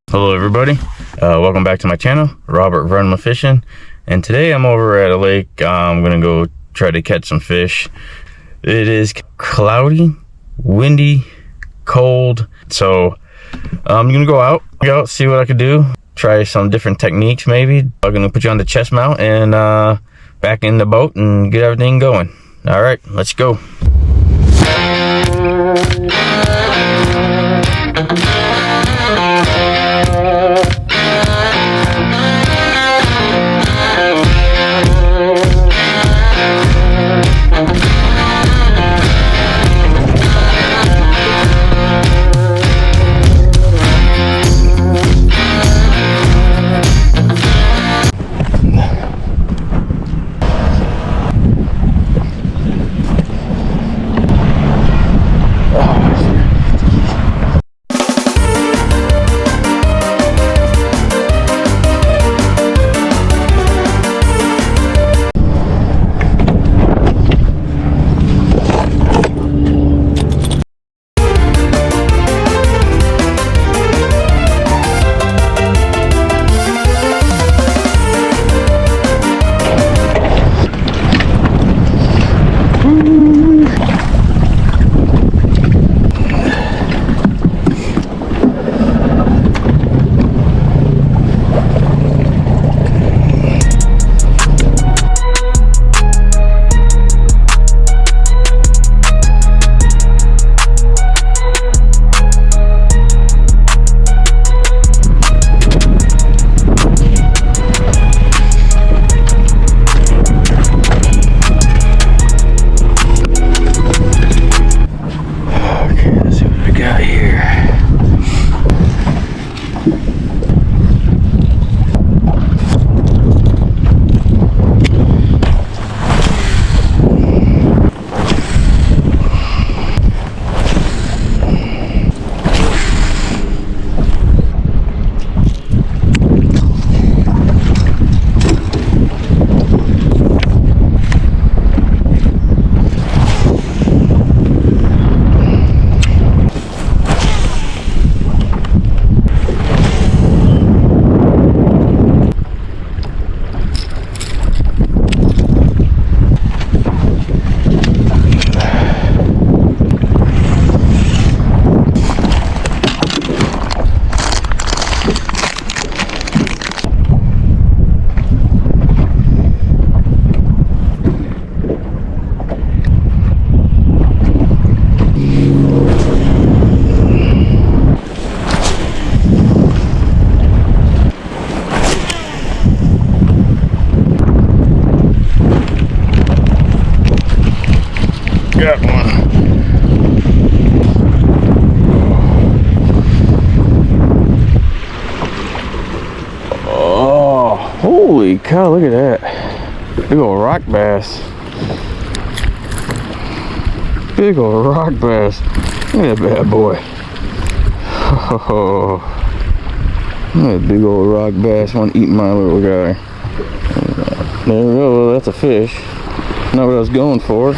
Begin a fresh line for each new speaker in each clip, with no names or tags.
Hello everybody, welcome back to my channel, Robert Vernma Fishing, and today I'm over at a lake. I'm gonna go try to catch some fish. It is cloudy, windy, cold, so I'm gonna go out, see what I can do, try some different techniques maybe. I'm gonna put you on the chest mount and back in the boat and get everything going. All right, let's go. Got one. Oh, holy cow, look at that. Big old rock bass. Big old rock bass. Look at that bad boy. Oh, look at that big old rock bass. One eating my little guy. There we go, that's a fish. Not what I was going for.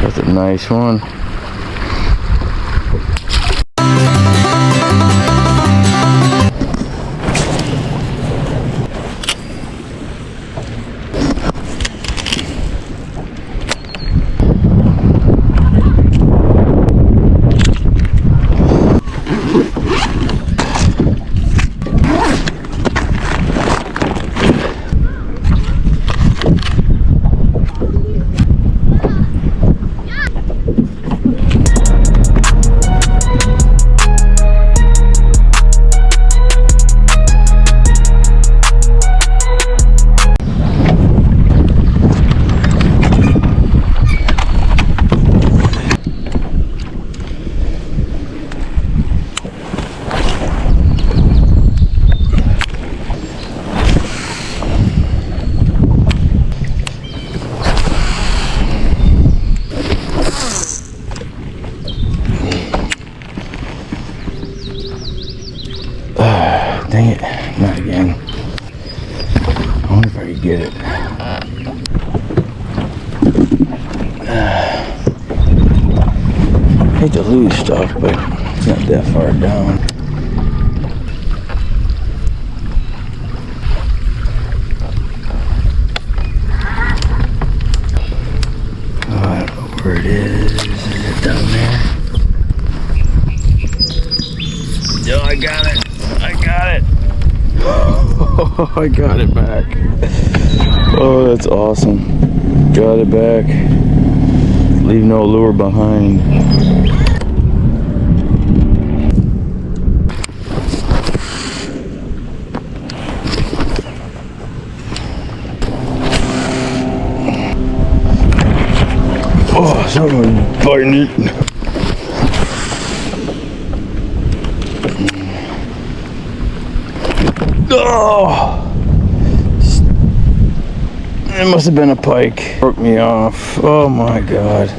That's a nice one. Hate to lose stuff, but it's not that far down. Oh, I don't know where it is. Is it down there? Yo, I got it. I got it. Oh, I got it back. Oh, that's awesome. Got it back. Leave no lure behind. Oh, someone's biting it. Oh! It must have been a pike. Broke me off. Oh my god.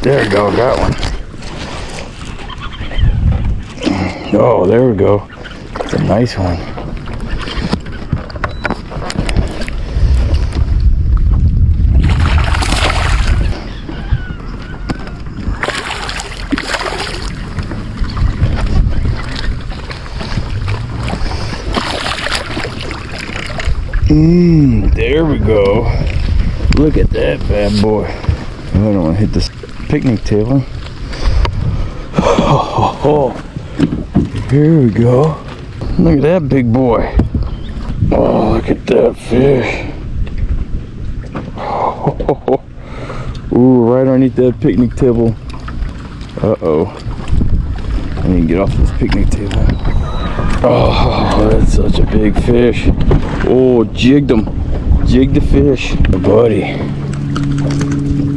There we go, got one. Oh, there we go. It's a nice one. There we go. Look at that bad boy. I don't want to hit this picnic table. Oh, here we go. Look at that big boy. Oh, look at that fish. Oh, ooh, right underneath that picnic table. Uh-oh. I need to get off this picnic table. Oh, that's such a big fish. Oh, jigged him. Jigged the fish. Buddy.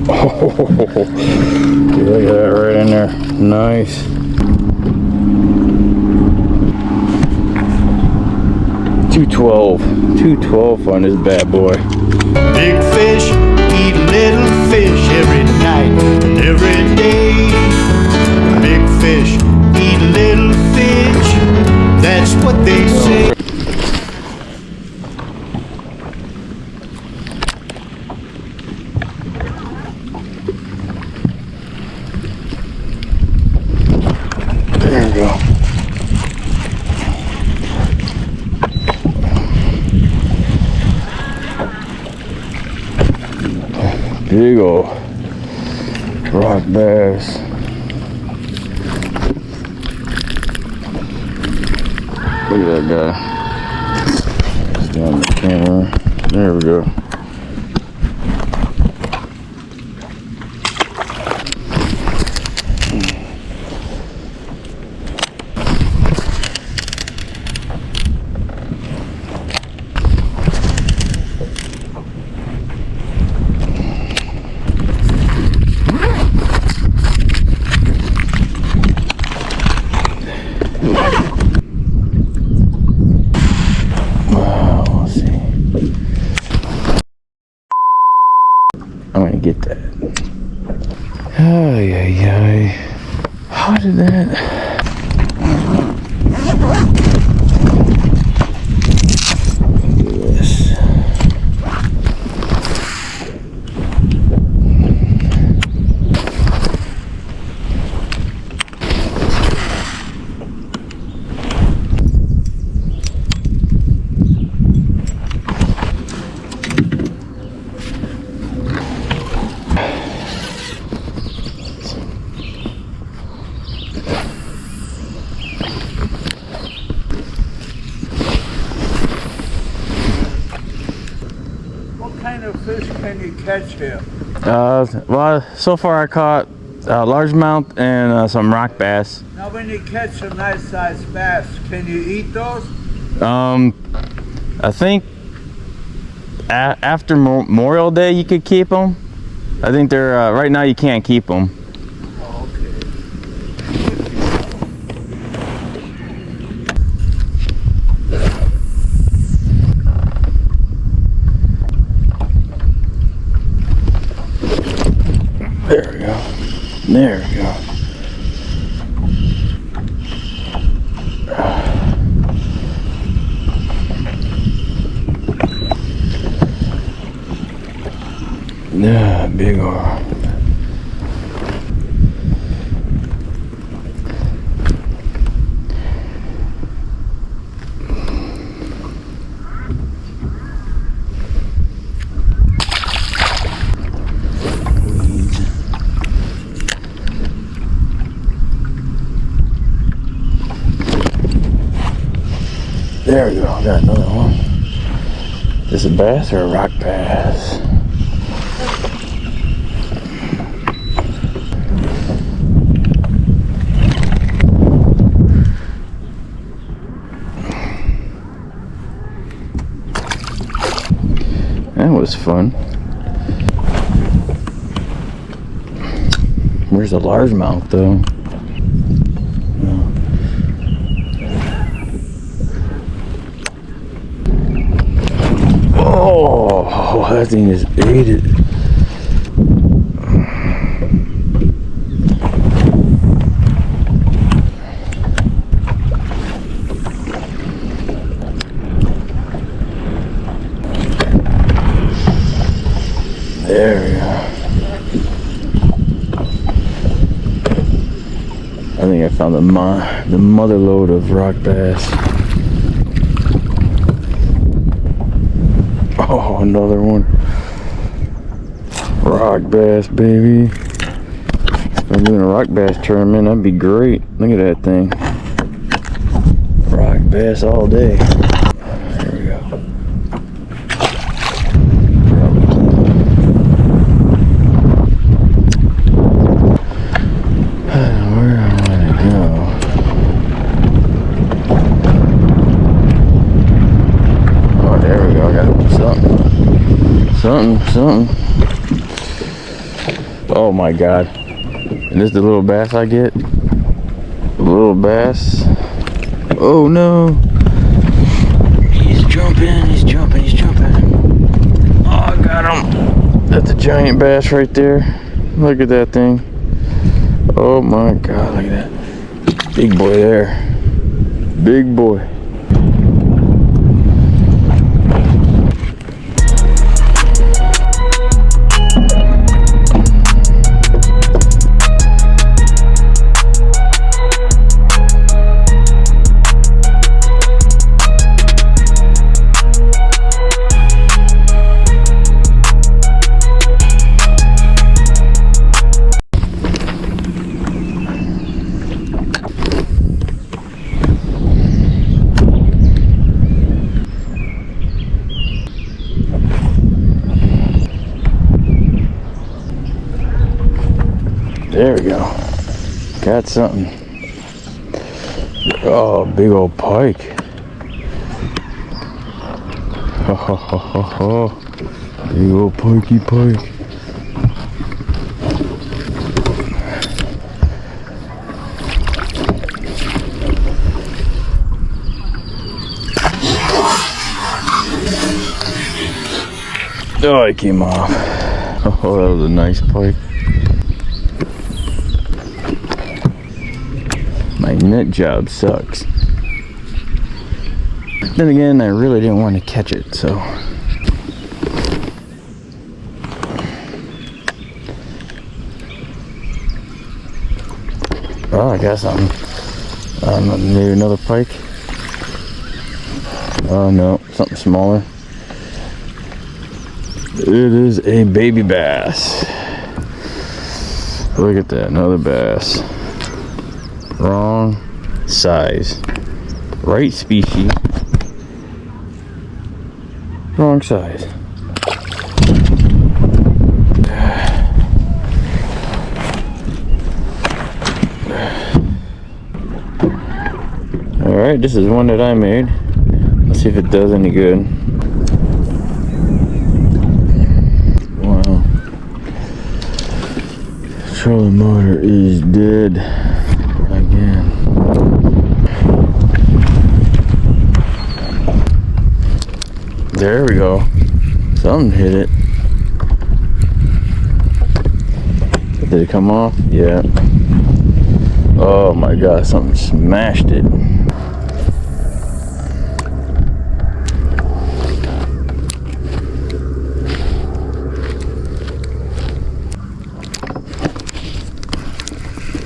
Oh, look at that right in there. Nice. $2.12 on this bad boy.
Big fish eat little fish every night and every day. Big fish eat little fish. That's what they say.
There we go. Big ol' rock bass. Look at that guy. It's down the camera. There we go. I'm gonna get that. Ay, ay, ay. How did that?
What kind of fish can you catch here?
Well, so far I caught largemouth and some rock bass.
Now when you catch a nice sized bass, can you eat those?
I think after Memorial Day you could keep them. I think they're right now you can't keep them.
Oh, okay.
There we go. Yeah, big old. There we go, got another one. Is this a bass or a rock bass? That was fun. Where's the largemouth though? Oh, that thing just ate it. There we go. I think I found the mother lode of rock bass. Oh, another one. Rock bass, baby. If I'm doing a rock bass tournament, that'd be great. Look at that thing. Rock bass all day. There we go. Where am I to go? Oh, there we go. I got something. Oh my god. And this is the little bass I get? The little bass. Oh no. He's jumping. Oh, I got him. That's a giant bass right there. Look at that thing. Oh my god, look at that. Big boy there. Big boy. There we go. Got something. Oh, big old pike. Ha ha ha ha ha. Big old pikey pike. Oh, it came off. Oh, that was a nice pike. My net job sucks. Then again, I really didn't want to catch it, so. Oh, I got something. Maybe another pike. Oh no, something smaller. It is a baby bass. Look at that, another bass. Wrong size. Right species. Wrong size. Alright, this is one that I made. Let's see if it does any good. Wow. Trolling motor is dead again. There we go. Something hit it. Did it come off? Yeah. Oh my god, something smashed it.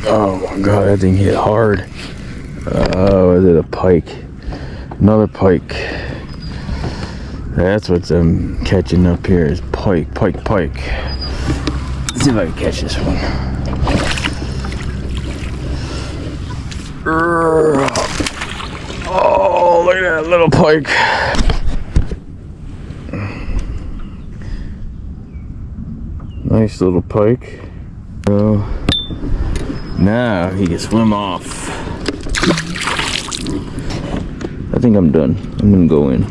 Oh my god, that thing hit hard. Oh, is it a pike? Another pike. That's what I'm catching up here is pike. Let's see if I can catch this one. Oh, look at that little pike. Nice little pike. So now he can swim off. I think I'm done. I'm gonna go in.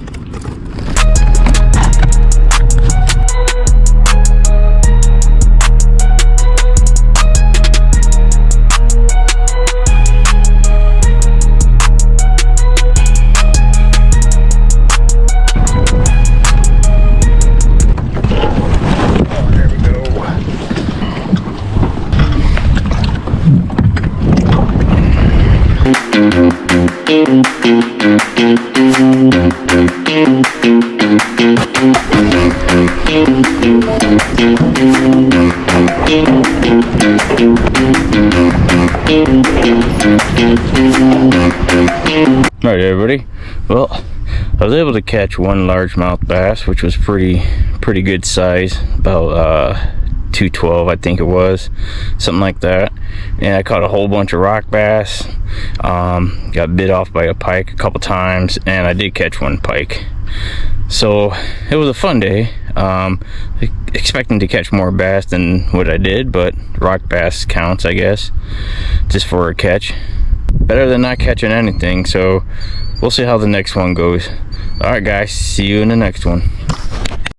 Alright everybody, well, I was able to catch one largemouth bass, which was pretty good size, about 212 I think it was, something like that. And I caught a whole bunch of rock bass, got bit off by a pike a couple times, and I did catch one pike. So it was a fun day. Expecting to catch more bass than what I did, but rock bass counts, I guess, just for a catch. Better than not catching anything, so we'll see how the next one goes. Alright guys, see you in the next one.